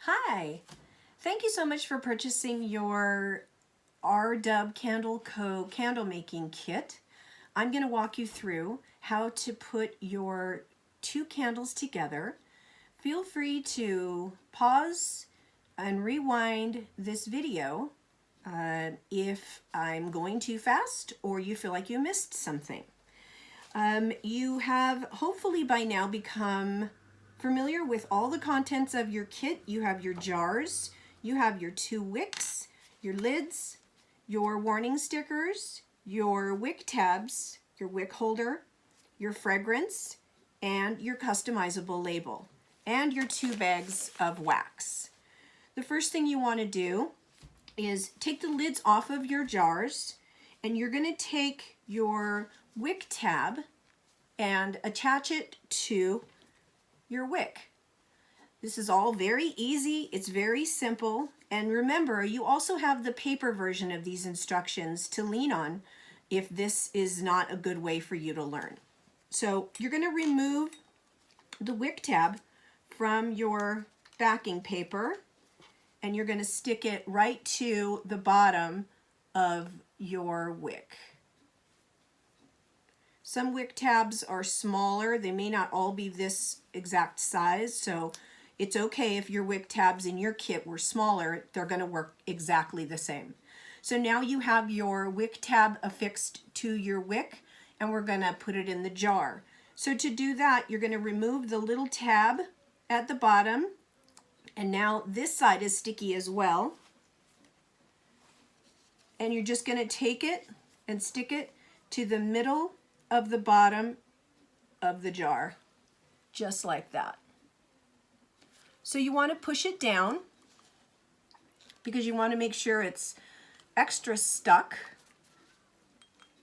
Hi, thank you so much for purchasing your R-Dub Candle Co. candle making kit. I'm going to walk you through how to put your two candles together. Feel free to pause and rewind this video if I'm going too fast or you feel like you missed something. You have hopefully by now become familiar with all the contents of your kit. You have your jars, you have your two wicks, your lids, your warning stickers, your wick tabs, your wick holder, your fragrance, and your customizable label, and your 2 bags of wax. The first thing you want to do is take the lids off of your jars, and you're going to take your wick tab and attach it to your wick. This is all very easy, it's very simple, and remember, you also have the paper version of these instructions to lean on if this is not a good way for you to learn. So you're going to remove the wick tab from your backing paper, and you're going to stick it right to the bottom of your wick. Some wick tabs are smaller. They may not all be this exact size, so it's okay if your wick tabs in your kit were smaller. They're going to work exactly the same. So now you have your wick tab affixed to your wick, and we're going to put it in the jar. So to do that, you're going to remove the little tab at the bottom, and now this side is sticky as well. And you're just going to take it and stick it to the middle of the bottom of the jar, just like that. So you want to push it down because you want to make sure it's extra stuck,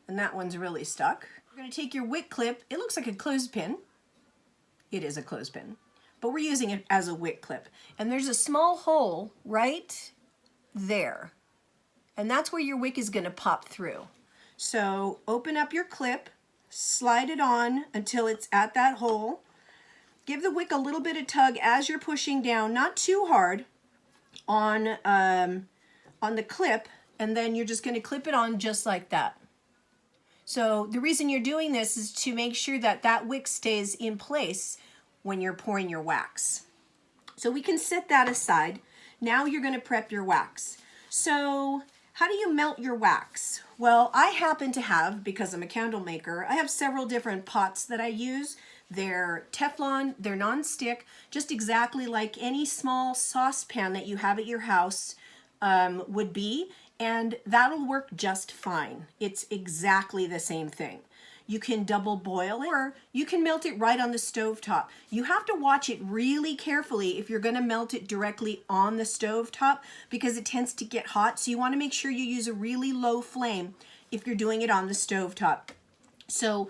and that one's really stuck. You're going to take your wick clip. It looks like a clothespin. It is a clothespin, but we're using it as a wick clip, and there's a small hole right there, and that's where your wick is going to pop through. So open up your clip, slide it on until it's at that hole. Give the wick a little bit of tug as you're pushing down, not too hard on the clip, and then you're just going to clip it on just like that. So the reason you're doing this is to make sure that that wick stays in place when you're pouring your wax. So we can set that aside. Now you're going to prep your wax. So how do you melt your wax? Well, I happen to have, because I'm a candle maker, I have several different pots that I use. They're Teflon, they're non-stick, just exactly like any small saucepan that you have at your house would be, and that'll work just fine. It's exactly the same thing. You can double boil it, or you can melt it right on the stove top. You have to watch it really carefully if you're going to melt it directly on the stove top, because it tends to get hot. So you want to make sure you use a really low flame if you're doing it on the stove top. So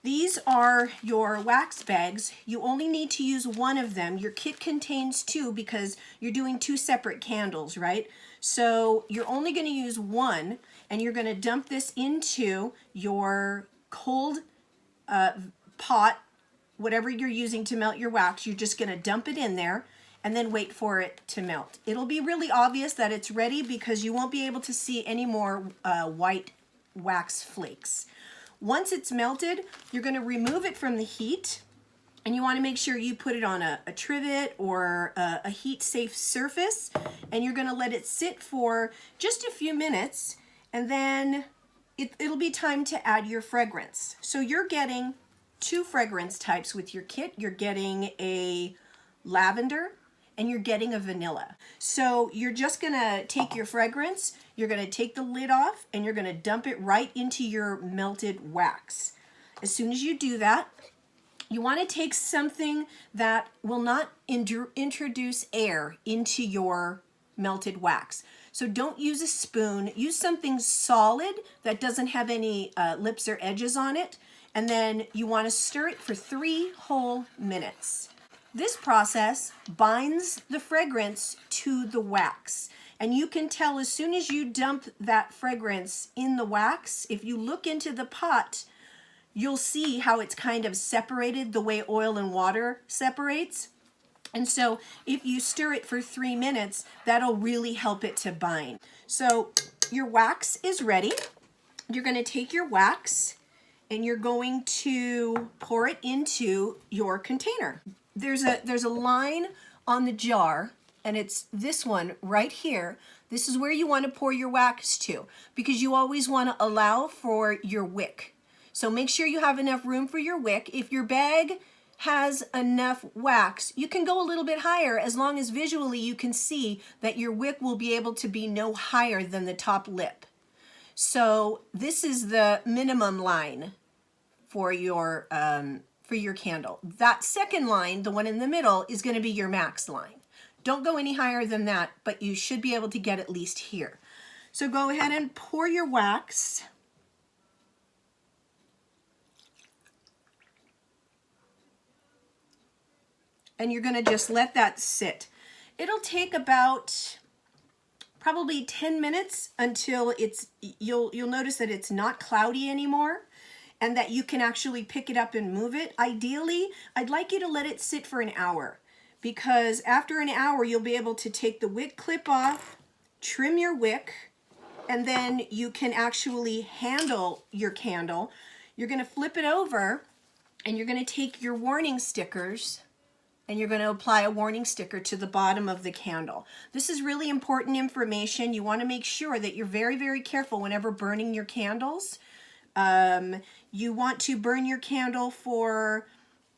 these are your wax bags. You only need to use one of them. Your kit contains 2 because you're doing 2 separate candles, right? So you're only going to use one, and you're going to dump this into your cold pot, whatever you're using to melt your wax. You're just going to dump it in there and then wait for it to melt. It'll be really obvious that it's ready because you won't be able to see any more white wax flakes. Once it's melted, you're going to remove it from the heat, and you want to make sure you put it on a trivet or a heat-safe surface, and you're going to let it sit for just a few minutes, and then it'll be time to add your fragrance. So you're getting 2 fragrance types with your kit. You're getting a lavender and you're getting a vanilla. So you're just going to take your fragrance, you're going to take the lid off, and you're going to dump it right into your melted wax. As soon as you do that, you want to take something that will not introduce air into your melted wax. So don't use a spoon. Use something solid that doesn't have any lips or edges on it. And then you want to stir it for 3 whole minutes. This process binds the fragrance to the wax. And you can tell as soon as you dump that fragrance in the wax, if you look into the pot, you'll see how it's kind of separated the way oil and water separates. And so if you stir it for 3 minutes, that'll really help it to bind. So your wax is ready. You're going to take your wax and you're going to pour it into your container. There's a line on the jar, and it's this one right here. This is where you want to pour your wax to, because you always want to allow for your wick. So make sure you have enough room for your wick. If your bag has enough wax, you can go a little bit higher, as long as visually you can see that your wick will be able to be no higher than the top lip. So this is the minimum line for your candle. That second line, the one in the middle, is going to be your max line. Don't go any higher than that, but you should be able to get at least here. So go ahead and pour your wax. And you're going to just let that sit. It'll take about probably 10 minutes until you'll notice that it's not cloudy anymore, and that you can actually pick it up and move it. Ideally, I'd like you to let it sit for an hour, because after an hour you'll be able to take the wick clip off, trim your wick, and then you can actually handle your candle. You're going to flip it over and you're going to take your warning stickers and you're going to apply a warning sticker to the bottom of the candle. This is really important information. You want to make sure that you're very, very careful whenever burning your candles. You want to burn your candle for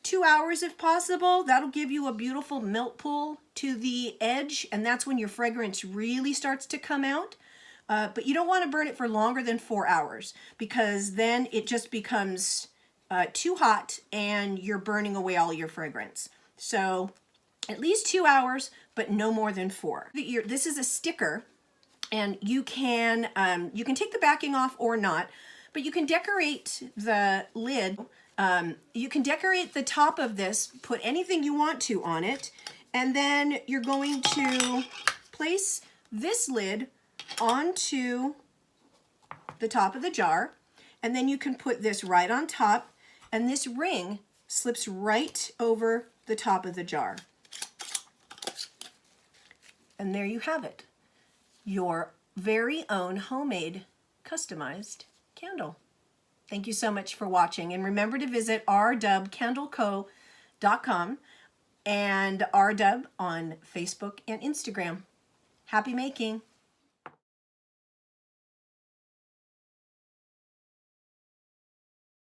2 hours if possible. That'll give you a beautiful melt pool to the edge, and that's when your fragrance really starts to come out. But you don't want to burn it for longer than 4 hours, because then it just becomes too hot and you're burning away all your fragrance. So at least 2 hours, but no more than 4. This is a sticker, and you can take the backing off or not, but you can decorate the lid. You can decorate the top of this, put anything you want to on it, and then you're going to place this lid onto the top of the jar, and then you can put this right on top, and this ring slips right over the top of the jar. And there you have it, your very own homemade customized candle. Thank you so much for watching, and remember to visit rdubcandleco.com and rdub on Facebook and Instagram. Happy making!